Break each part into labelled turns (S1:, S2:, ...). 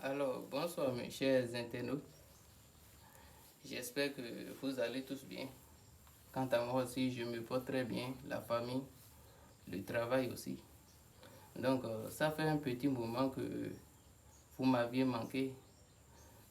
S1: Alors, bonsoir mes chers internautes. J'espère que vous allez tous bien. Quant à moi aussi, je me porte très bien, la famille, le travail aussi. Donc, ça fait un petit moment que vous m'aviez manqué.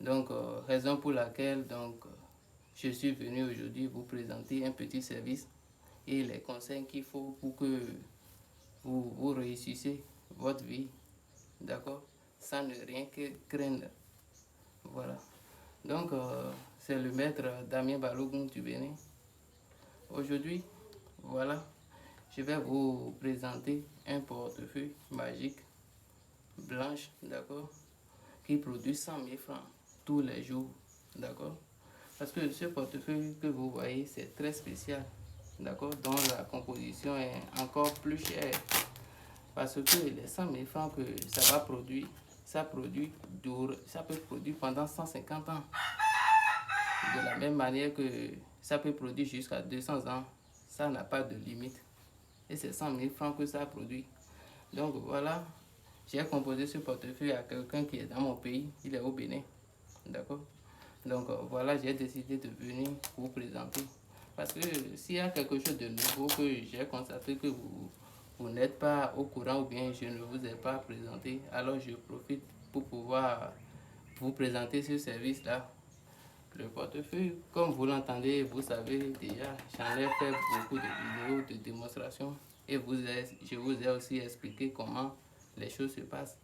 S1: Donc, raison pour laquelle je suis venu aujourd'hui vous présenter un petit service et les conseils qu'il faut pour que vous réussissiez votre vie, d'accord, sans ne rien que craindre. Voilà. Donc, c'est le maître Damien Balogun du Bénin. Aujourd'hui, voilà, je vais vous présenter un portefeuille magique, blanche, d'accord, qui produit 100 000 francs tous les jours, d'accord. Parce que ce portefeuille que vous voyez, c'est très spécial, d'accord, dont la composition est encore plus chère. Parce que les 100 000 francs que ça va produire, ça peut produire pendant 150 ans. De la même manière que ça peut produire jusqu'à 200 ans, ça n'a pas de limite. Et c'est 100 000 francs que ça produit. Donc voilà, j'ai composé ce portefeuille à quelqu'un qui est dans mon pays, il est au Bénin. D'accord. Donc voilà, j'ai décidé de venir vous présenter. Parce que s'il y a quelque chose de nouveau que j'ai constaté que vous n'êtes pas au courant ou bien je ne vous ai pas présenté, alors je profite pour pouvoir vous présenter ce service-là. Le portefeuille, comme vous l'entendez, vous savez déjà, j'en ai fait beaucoup de vidéos de démonstration et je vous ai aussi expliqué comment les choses se passent.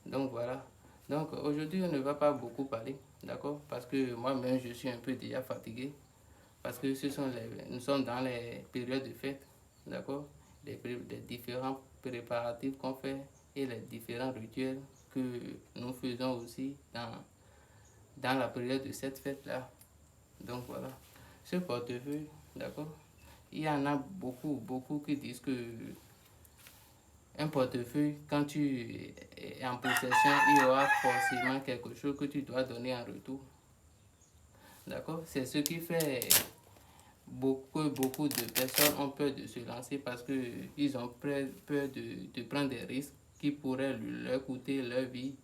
S1: Donc voilà. Donc aujourd'hui, on ne va pas beaucoup parler, d'accord? Parce que moi-même, je suis un peu déjà fatigué. Parce que nous sommes dans les périodes de fête, d'accord? Les différents préparatifs qu'on fait et les différents rituels que nous faisons aussi dans la période de cette fête-là. Donc voilà, ce portefeuille, d'accord, il y en a beaucoup qui disent que un portefeuille, quand tu es en possession, il y aura forcément quelque chose que tu dois donner en retour. D'accord. C'est ce qui fait beaucoup de personnes ont peur de se lancer parce qu'ils ont peur de prendre des risques qui pourraient leur coûter leur vie.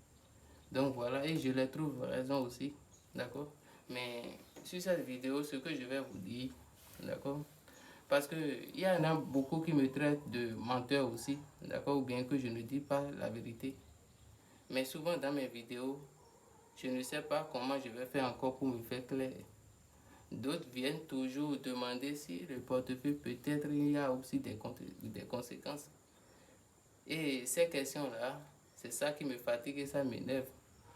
S1: Donc voilà, et je les trouve raison aussi. D'accord. Mais sur cette vidéo, ce que je vais vous dire, d'accord, parce qu'il y en a beaucoup qui me traitent de menteur aussi, d'accord, ou bien que je ne dis pas la vérité. Mais souvent dans mes vidéos, je ne sais pas comment je vais faire encore pour me faire clair. D'autres viennent toujours demander si le portefeuille, peut-être il y a aussi des conséquences. Et ces questions-là, c'est ça qui me fatigue et ça m'énerve.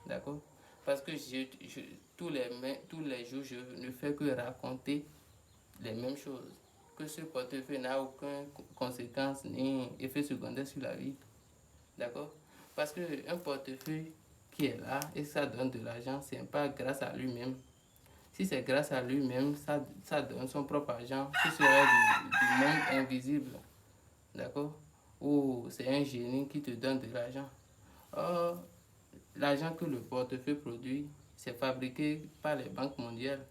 S1: D'accord. Parce que tous les jours, je ne fais que raconter les mêmes choses. Que ce portefeuille n'a aucune conséquence ni effet secondaire sur la vie. D'accord. Parce qu'un portefeuille qui est là et ça donne de l'argent, c'est pas grâce à lui-même. Si c'est grâce à lui-même, ça donne son propre argent. Ce serait du monde invisible. D'accord. Ou c'est un génie qui te donne de l'argent. Or, l'argent que le portefeuille produit, c'est fabriqué par les banques mondiales.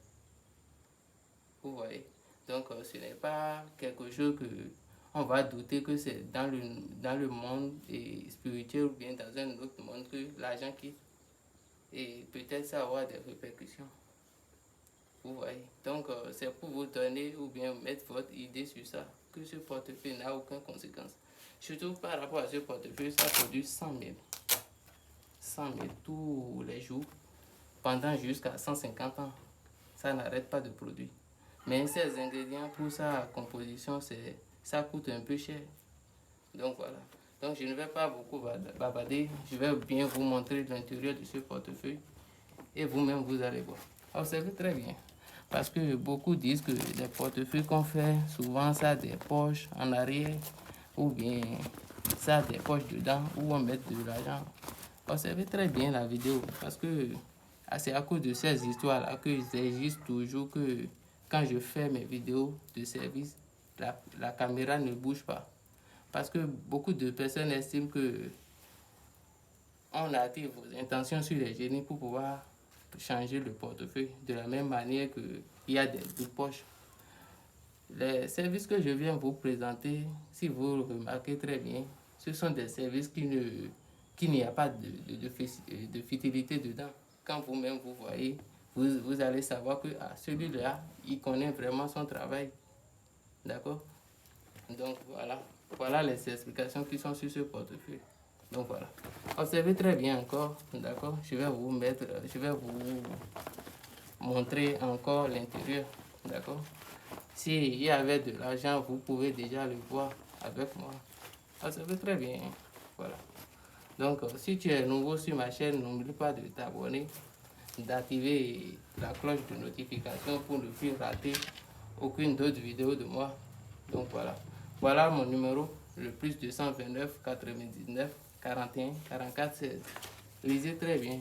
S1: Vous voyez. Donc, ce n'est pas quelque chose que on va douter que c'est dans le monde spirituel ou bien dans un autre monde que l'argent quitte. Et peut-être ça aura des répercussions. Vous voyez. Donc, c'est pour vous donner ou bien mettre votre idée sur ça, que ce portefeuille n'a aucune conséquence. Surtout par rapport à ce portefeuille, ça produit 100 000. 100 000 tous les jours, pendant jusqu'à 150 ans. Ça n'arrête pas de produire. Mais ces ingrédients pour sa composition, ça coûte un peu cher. Donc voilà. Donc je ne vais pas beaucoup bavarder. Je vais bien vous montrer l'intérieur de ce portefeuille. Et vous-même, vous allez voir. Observez très bien. Parce que beaucoup disent que les portefeuilles qu'on fait, souvent ça a des poches en arrière. Ou bien ça a des poches dedans où on met de l'argent. Observez très bien la vidéo. Parce que c'est à cause de ces histoires-là que j'existe toujours que quand je fais mes vidéos de service, la caméra ne bouge pas. Parce que beaucoup de personnes estiment que on attire vos intentions sur les génies pour pouvoir changer le portefeuille de la même manière qu'il y a des poches. Les services que je viens vous présenter, si vous remarquez très bien, ce sont des services qui n'y a pas de futilité dedans. Quand vous-même vous voyez, vous allez savoir que celui-là, il connaît vraiment son travail. D'accord? Donc voilà. Voilà les explications qui sont sur ce portefeuille. Donc voilà. Observez très bien encore. D'accord? Je vais vous montrer encore l'intérieur. D'accord? S'il y avait de l'argent, vous pouvez déjà le voir avec moi. Observez très bien. Voilà. Donc, si tu es nouveau sur ma chaîne, n'oublie pas de t'abonner, d'activer la cloche de notification pour ne plus rater aucune autre vidéo de moi. Donc voilà. Voilà mon numéro, le plus 229 99 41 44 16. Lisez très bien.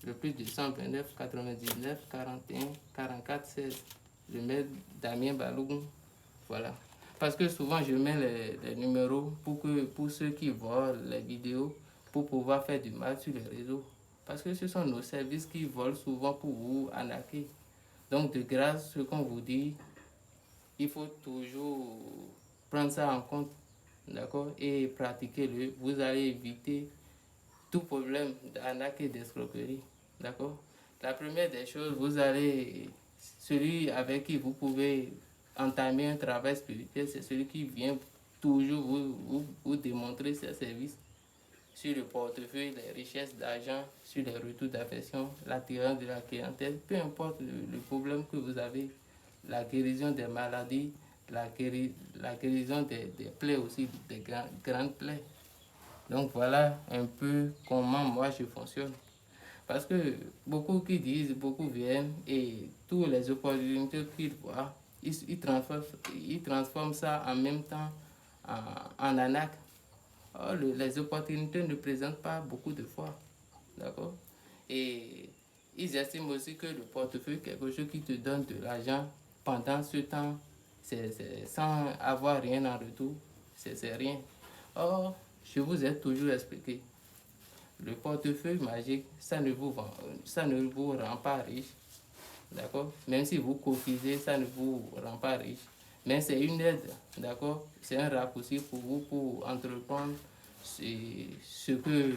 S1: Le plus 229 99 41 44 16. Je mets Damien Balogun. Voilà. Parce que souvent je mets les numéros pour ceux qui voient les vidéos pour pouvoir faire du mal sur les réseaux. Parce que ce sont nos services qui volent souvent pour vous arnaquer. Donc de grâce, ce qu'on vous dit, il faut toujours prendre ça en compte, d'accord, et pratiquer-le. Vous allez éviter tout problème d'arnaque et d'escroquerie, d'accord. La première des choses, celui avec qui vous pouvez entamer un travail spirituel, c'est celui qui vient toujours vous démontrer ses services sur le portefeuille, les richesses d'argent, sur les retours d'affection, l'attirance de la clientèle, peu importe le problème que vous avez, la guérison des maladies, la guérison des plaies aussi, des grandes plaies. Donc voilà un peu comment moi je fonctionne. Parce que beaucoup qui disent, beaucoup viennent et toutes les opportunités qu'ils voient, ils transforment ça en même temps en arnaque. Or, les opportunités ne présentent pas beaucoup de fois. D'accord? Et ils estiment aussi que le portefeuille, quelque chose qui te donne de l'argent pendant ce temps, sans avoir rien en retour, c'est rien. Or, je vous ai toujours expliqué, le portefeuille magique, ça ne vous rend pas riche. D'accord? Même si vous cotisez, ça ne vous rend pas riche. Mais c'est une aide, d'accord? C'est un raccourci pour vous pour entreprendre ce que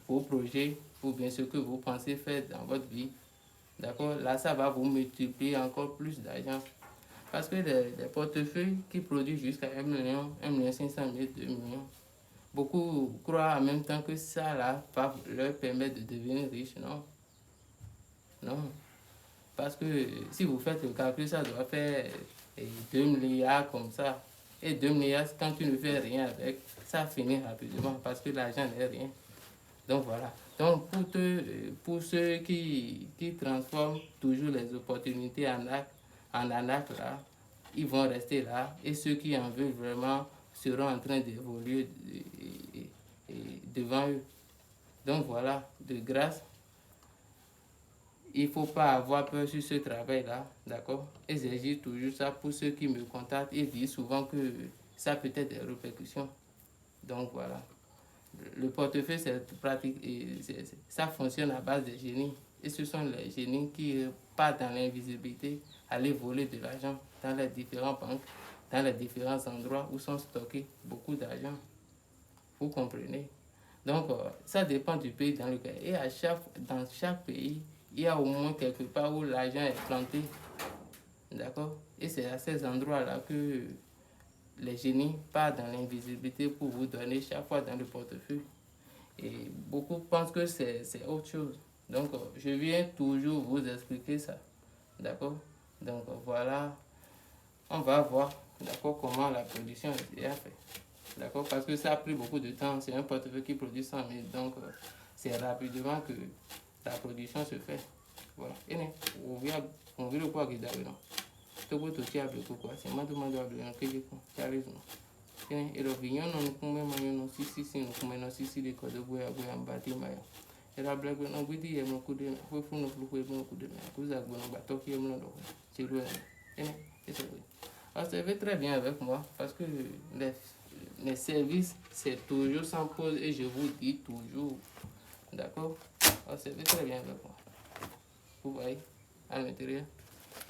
S1: vos projets ou bien ce que vous pensez faire dans votre vie. D'accord? Là, ça va vous multiplier encore plus d'argent. Parce que les portefeuilles qui produisent jusqu'à 1 million, 1 million 500 000, 2 millions, beaucoup croient en même temps que ça là va leur permettre de devenir riche. Non. Non. Parce que si vous faites le calcul, ça doit faire 2 milliards comme ça. Et 2 milliards, quand tu ne fais rien avec, ça finit rapidement parce que l'argent n'est rien. Donc voilà. Donc pour ceux qui transforment toujours les opportunités en arnaque là, ils vont rester là. Et ceux qui en veulent vraiment seront en train d'évoluer devant eux. Donc voilà, de grâce, il ne faut pas avoir peur sur ce travail-là, d'accord? Et j'agis toujours ça pour ceux qui me contactent et disent souvent que ça peut être des répercussions. Donc voilà. Le portefeuille, c'est pratique et ça fonctionne à base de génies. Et ce sont les génies qui partent dans l'invisibilité, aller voler de l'argent dans les différentes banques, dans les différents endroits où sont stockés beaucoup d'argent. Vous comprenez? Donc, ça dépend du pays dans lequel. Et dans chaque pays, il y a au moins quelque part où l'argent est planté. D'accord? Et c'est à ces endroits-là que les génies partent dans l'invisibilité pour vous donner chaque fois dans le portefeuille. Et beaucoup pensent que c'est autre chose. Donc, je viens toujours vous expliquer ça. D'accord? Donc, voilà. On va voir, d'accord, comment la production est faite. D'accord? Parce que ça a pris beaucoup de temps. C'est un portefeuille qui produit 100 000. Donc, c'est rapidement que la production se fait. Voilà. Et on vit le quoi qui est non. Tout le monde a quoi. C'est moi demande à bien que j'ai raison. Et le vignon, on nous met maintenant si nous commençons si les codes de bois en bâti maya. Et la blague, on vous dit, il y a mon coup de main. Vous faites nos coup de main. Vous avez un bateau qui est mon dos. C'est loin. Et c'est vrai. Observez très bien avec moi parce que les services, c'est toujours sans pause et je vous dis toujours. D'accord? Observez très bien avec moi. Vous voyez, à l'intérieur.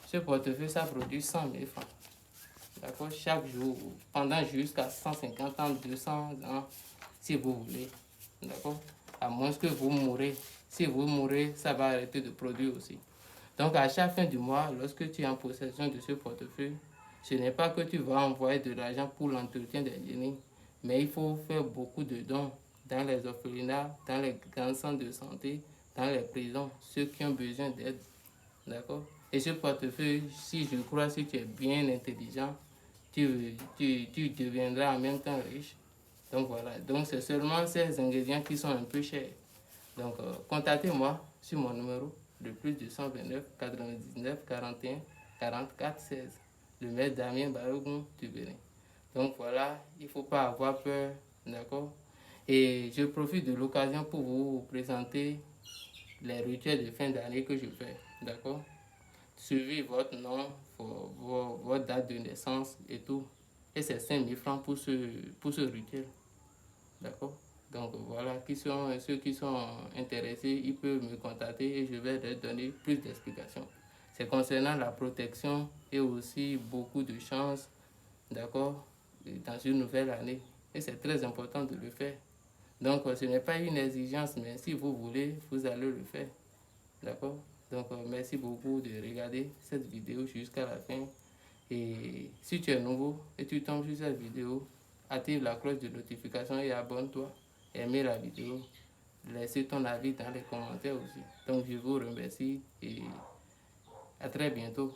S1: Ce portefeuille, ça produit 100 000 francs. D'accord? Chaque jour, pendant jusqu'à 150 ans, 200 ans, si vous voulez. D'accord? À moins que vous mourrez. Si vous mourrez, ça va arrêter de produire aussi. Donc, à chaque fin du mois, lorsque tu es en possession de ce portefeuille, ce n'est pas que tu vas envoyer de l'argent pour l'entretien des génies, mais il faut faire beaucoup de dons dans les orphelinats, dans les grands centres de santé, dans les prisons, ceux qui ont besoin d'aide. D'accord? Et ce portefeuille, si je crois, si tu es bien intelligent, tu deviendras en même temps riche. Donc voilà, donc c'est seulement ces ingrédients qui sont un peu chers. Donc contactez-moi sur mon numéro de plus 229 99 41 44 16. Le maître Damien Barogun du Bénin. Donc voilà, il ne faut pas avoir peur, d'accord? Et je profite de l'occasion pour vous présenter les rituels de fin d'année que je fais, d'accord? Suivez votre nom, votre date de naissance et tout. Et c'est 5 000 francs pour ce rituel. D'accord? Donc voilà, ceux qui sont intéressés, ils peuvent me contacter et je vais leur donner plus d'explications. C'est concernant la protection et aussi beaucoup de chance, d'accord, dans une nouvelle année. Et c'est très important de le faire. Donc ce n'est pas une exigence, mais si vous voulez, vous allez le faire. D'accord? Donc merci beaucoup de regarder cette vidéo jusqu'à la fin. Et si tu es nouveau et tu tombes sur cette vidéo, active la cloche de notification et abonne-toi. Aimez la vidéo. Laissez ton avis dans les commentaires aussi. Donc je vous remercie et à très bientôt.